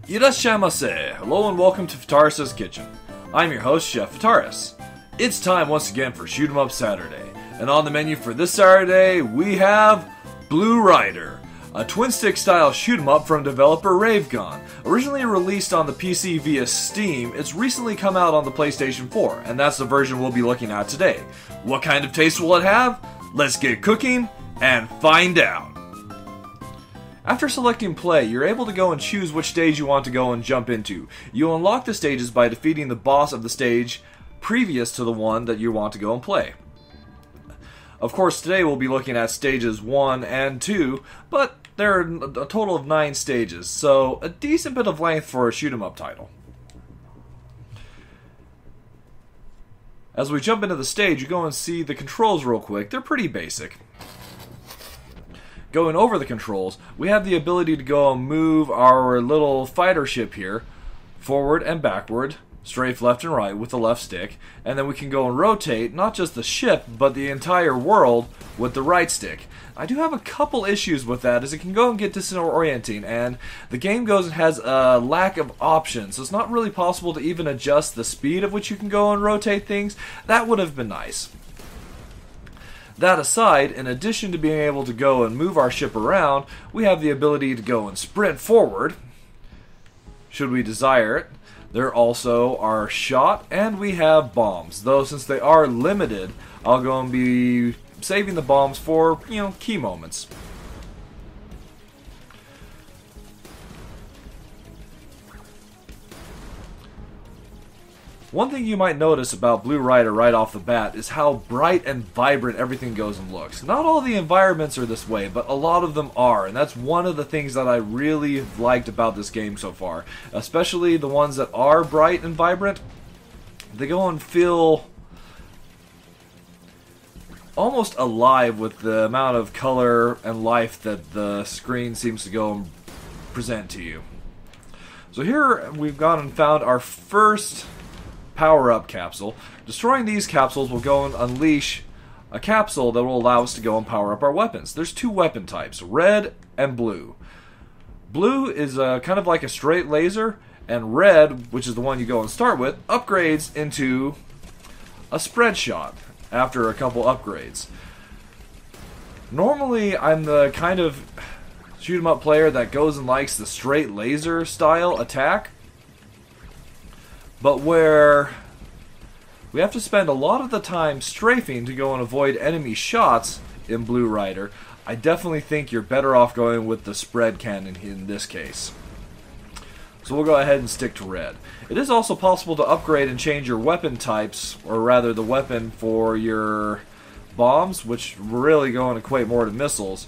Irashaimase! Hello and welcome to Fitaurus Kitchen. I'm your host, Chef Fitaurus. It's time once again for Shoot 'em Up Saturday. And on the menu for this Saturday, we have Blue Rider, a twin-stick style shoot 'em up from developer Ravegan. Originally released on the PC via Steam, it's recently come out on the PlayStation 4, and that's the version we'll be looking at today. What kind of taste will it have? Let's get cooking and find out. After selecting play, you're able to go and choose which stage you want to go and jump into. You unlock the stages by defeating the boss of the stage previous to the one that you want to go and play. Of course, today we'll be looking at stages 1 and 2, but there are a total of 9 stages, so a decent bit of length for a shoot 'em up title. As we jump into the stage, you go and see the controls real quick. They're pretty basic. Going over the controls, we have the ability to go and move our little fighter ship here forward and backward, strafe left and right with the left stick, and then we can go and rotate not just the ship but the entire world with the right stick. I do have a couple issues with that, as it can go and get disorienting, and the game goes and has a lack of options, so it's not really possible to even adjust the speed at which you can go and rotate things. That would have been nice. That aside, in addition to being able to go and move our ship around, we have the ability to go and sprint forward, should we desire it. There also are shot, and we have bombs. Though since they are limited, I'll go and be saving the bombs for, key moments. One thing you might notice about Blue Rider right off the bat is how bright and vibrant everything goes and looks. Not all the environments are this way, but a lot of them are, and that's one of the things that I really liked about this game so far. Especially the ones that are bright and vibrant. They go and feel almost alive with the amount of color and life that the screen seems to go and present to you. So here we've gone and found our first power-up capsule. Destroying these capsules will go and unleash a capsule that will allow us to go and power up our weapons. There's 2 weapon types, red and blue. Blue is kind of like a straight laser, and red, which is the one you go and start with, upgrades into a spread shot after a couple upgrades. Normally, I'm the kind of shoot 'em up player that goes and likes the straight laser style attack, but where we have to spend a lot of the time strafing to go and avoid enemy shots in Blue Rider, I definitely think you're better off going with the spread cannon in this case. So we'll go ahead and stick to red. It is also possible to upgrade and change your weapon types, or rather the weapon for your bombs, which really go and equate more to missiles.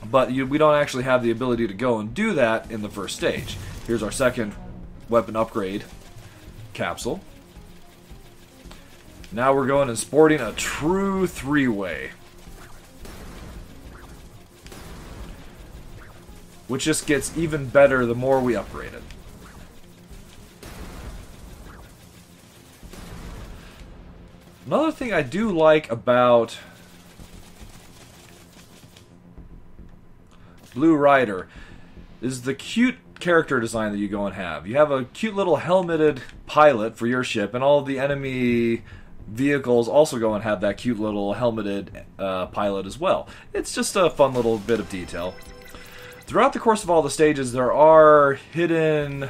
But we don't actually have the ability to go and do that in the first stage. Here's our second weapon upgrade capsule. Now we're going and sporting a true 3-way, which just gets even better the more we upgrade it. Another thing I do like about Blue Rider is the cute character design that you go and have. You have a cute little helmeted pilot for your ship, and all of the enemy vehicles also go and have that cute little helmeted pilot as well. It's just a fun little bit of detail. Throughout the course of all the stages, there are hidden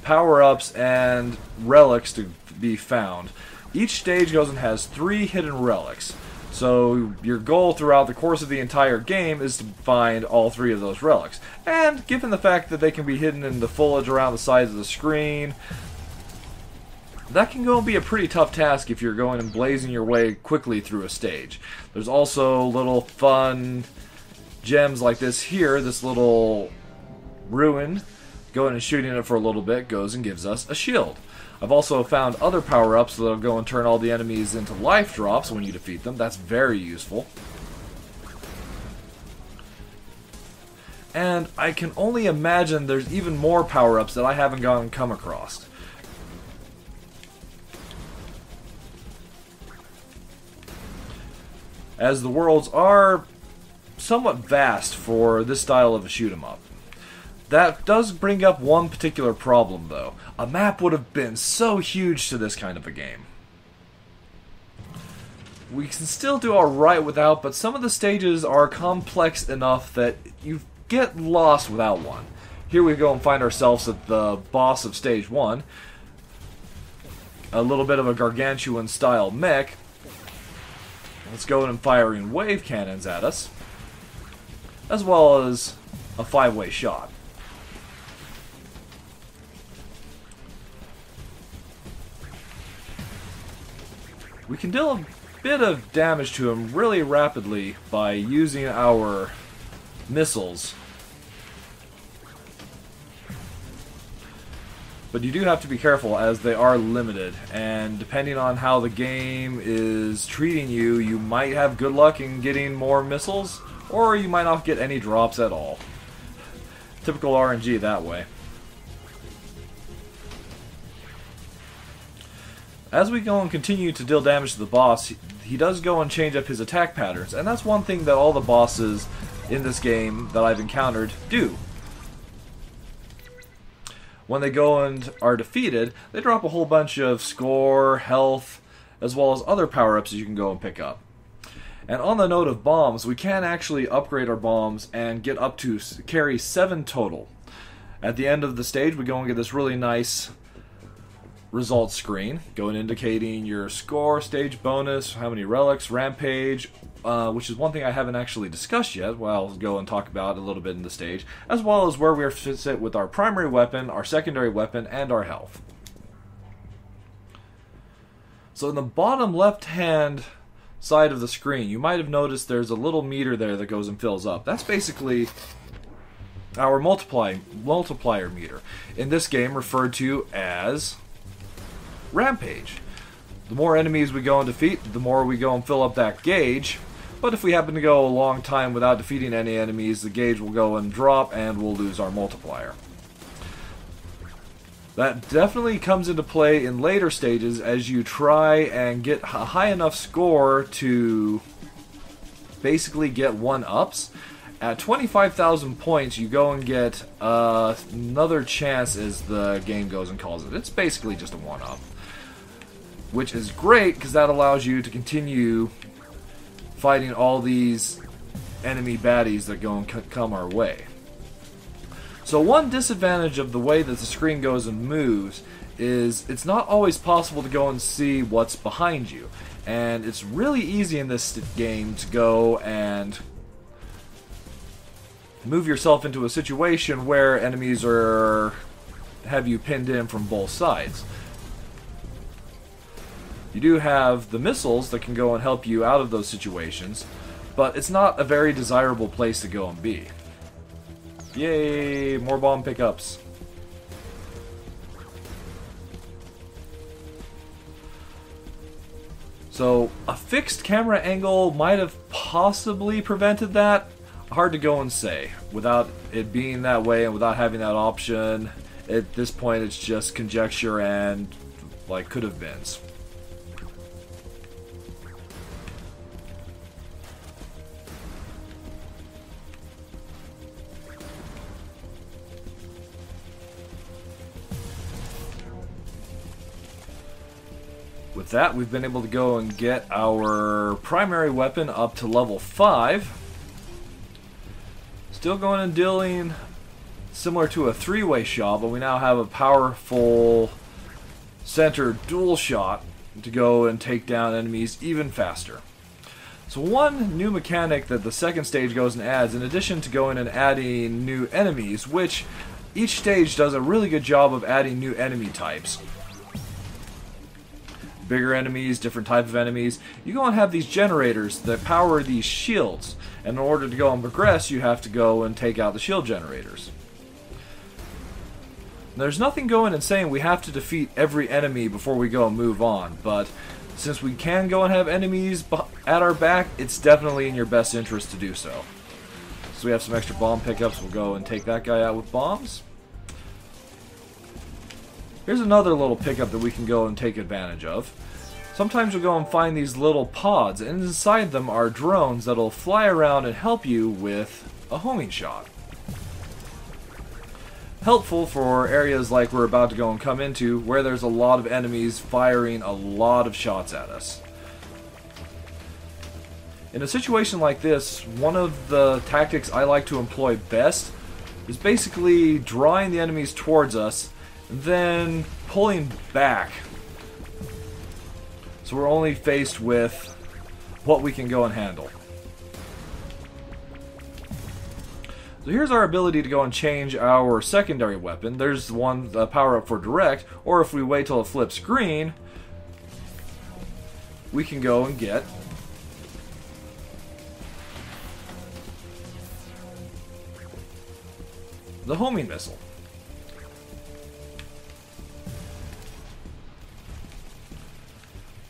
power-ups and relics to be found. Each stage goes and has 3 hidden relics. So your goal throughout the course of the entire game is to find all 3 of those relics. And given the fact that they can be hidden in the foliage around the sides of the screen, that can go and be a pretty tough task if you're going and blazing your way quickly through a stage. There's also little fun gems like this here, this little ruin. Going and shooting it for a little bit goes and gives us a shield. I've also found other power-ups that'll go and turn all the enemies into life drops when you defeat them. That's very useful. And I can only imagine there's even more power-ups that I haven't come across. As the worlds are somewhat vast for this style of a shoot 'em up. That does bring up one particular problem, though. A map would have been so huge to this kind of a game. We can still do alright without, but some of the stages are complex enough that you get lost without one. Here we go and find ourselves at the boss of stage 1. A little bit of a gargantuan style mech. Let's go in and firing wave cannons at us, as well as a 5-way shot. We can deal a bit of damage to him really rapidly by using our missiles. But you do have to be careful, as they are limited, and depending on how the game is treating you, you might have good luck in getting more missiles, or you might not get any drops at all. Typical RNG that way. As we go and continue to deal damage to the boss, he does go and change up his attack patterns, and that's one thing that all the bosses in this game that I've encountered do. When they go and are defeated, they drop a whole bunch of score, health, as well as other power-ups that you can go and pick up. And on the note of bombs, we can actually upgrade our bombs and get up to carry 7 total. At the end of the stage, we go and get this really nice results screen, going indicating your score, stage bonus, how many relics, rampage, which is one thing I haven't actually discussed yet. Well, I'll go and talk about a little bit in the stage, as well as where we are to sit with our primary weapon, our secondary weapon, and our health. So in the bottom left-hand side of the screen, you might have noticed there's a little meter there that goes and fills up. That's basically our multiplier meter, in this game referred to as rampage. The more enemies we go and defeat, the more we go and fill up that gauge. But if we happen to go a long time without defeating any enemies, the gauge will go and drop and we'll lose our multiplier. That definitely comes into play in later stages as you try and get a high enough score to basically get 1-ups. At 25,000 points, you go and get another chance, as the game goes and calls it. It's basically just a 1-up, which is great because that allows you to continue fighting all these enemy baddies that go and come our way. So one disadvantage of the way that the screen goes and moves is it's not always possible to go and see what's behind you. And it's really easy in this game to go and move yourself into a situation where enemies have you pinned in from both sides. You do have the missiles that can go and help you out of those situations, but it's not a very desirable place to go and be. Yay, more bomb pickups. So a fixed camera angle might have possibly prevented that. Hard to go and say. Without it being that way and without having that option, at this point it's just conjecture and like could have beens. With that, we've been able to go and get our primary weapon up to level 5. Still going and dealing similar to a 3-way shot, but we now have a powerful center dual shot to go and take down enemies even faster. So one new mechanic that the second stage goes and adds, in addition to going and adding new enemies, which each stage does a really good job of adding new enemy types. Bigger enemies, different type of enemies. You go and have these generators that power these shields, and in order to go and progress, you have to go and take out the shield generators. There's nothing going and saying we have to defeat every enemy before we go and move on, but since we can go and have enemies at our back, it's definitely in your best interest to do so. So we have some extra bomb pickups. We'll go and take that guy out with bombs. Here's another little pickup that we can go and take advantage of. Sometimes you'll go and find these little pods, and inside them are drones that'll fly around and help you with a homing shot. helpful for areas like we're about to go and come into, where there's a lot of enemies firing a lot of shots at us. In a situation like this, one of the tactics I like to employ best is basically drawing the enemies towards us, and then pulling back. So we're only faced with what we can go and handle. So here's our ability to go and change our secondary weapon. There's one power up for direct, or if we wait till it flips green, we can go and get the homing missile.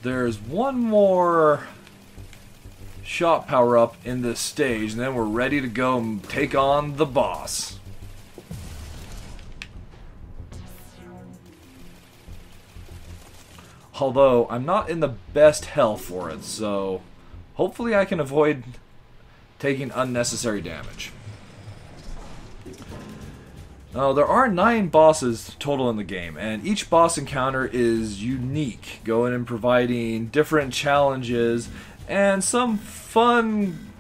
There's one more shot power up in this stage, and then we're ready to go and take on the boss. Although I'm not in the best health for it, so hopefully I can avoid taking unnecessary damage. Now, there are 9 bosses total in the game, and each boss encounter is unique, going and providing different challenges and some fun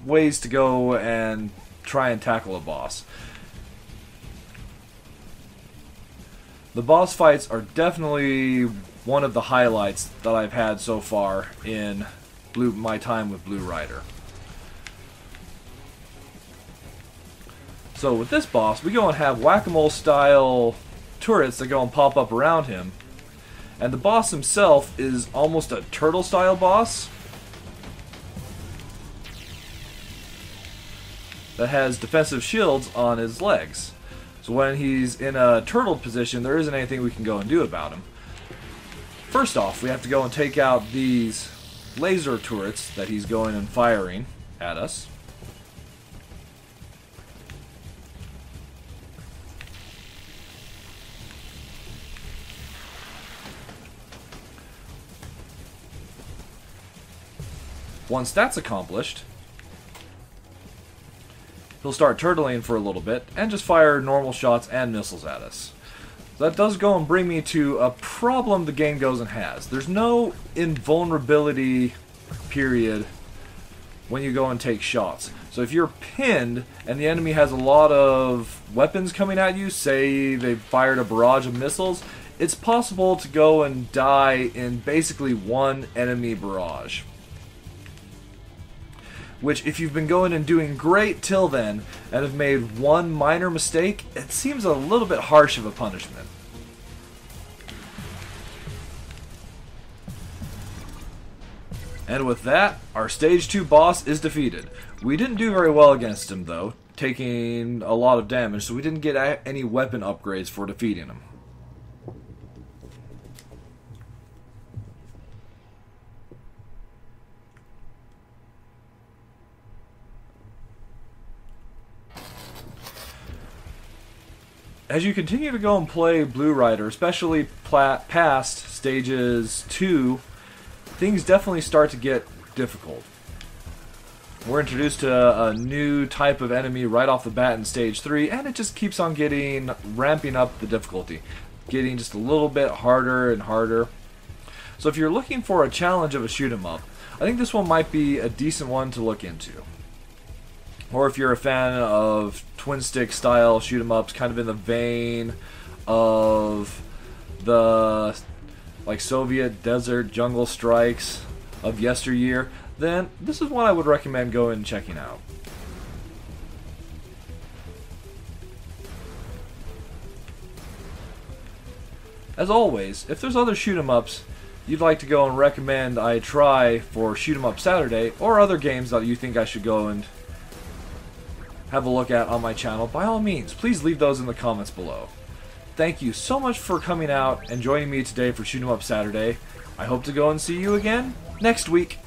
ways to go and try and tackle a boss. The boss fights are definitely one of the highlights that I've had so far in my time with Blue Rider. So with this boss, we go and have whack-a-mole style turrets that go and pop up around him. And the boss himself is almost a turtle style boss that has defensive shields on his legs. So when he's in a turtle position, there isn't anything we can go and do about him. First off, we have to go and take out these laser turrets that he's going and firing at us. Once that's accomplished, he'll start turtling for a little bit and just fire normal shots and missiles at us. That does go and bring me to a problem the game goes and has. There's no invulnerability period when you go and take shots. So if you're pinned and the enemy has a lot of weapons coming at you, say they fired a barrage of missiles, it's possible to go and die in basically one enemy barrage. Which, if you've been going and doing great till then, and have made one minor mistake, it seems a little bit harsh of a punishment. And with that, our Stage 2 boss is defeated. We didn't do very well against him, though, taking a lot of damage, so we didn't get any weapon upgrades for defeating him. As you continue to go and play Blue Rider, especially past stages 2, things definitely start to get difficult. We're introduced to a new type of enemy right off the bat in stage 3, and it just keeps on ramping up the difficulty, getting just a little bit harder and harder. So if you're looking for a challenge of a shoot 'em up, I think this one might be a decent one to look into. Or if you're a fan of twin stick style shoot 'em ups, kind of in the vein of the Soviet desert jungle strikes of yesteryear, then this is one I would recommend going and checking out. As always, if there's other shoot 'em ups you'd like to go and recommend I try for Shoot 'em Up Saturday, or other games that you think I should go and have a look at on my channel, by all means, please leave those in the comments below. Thank you so much for coming out and joining me today for Shoot 'em Up Saturday. I hope to go and see you again next week.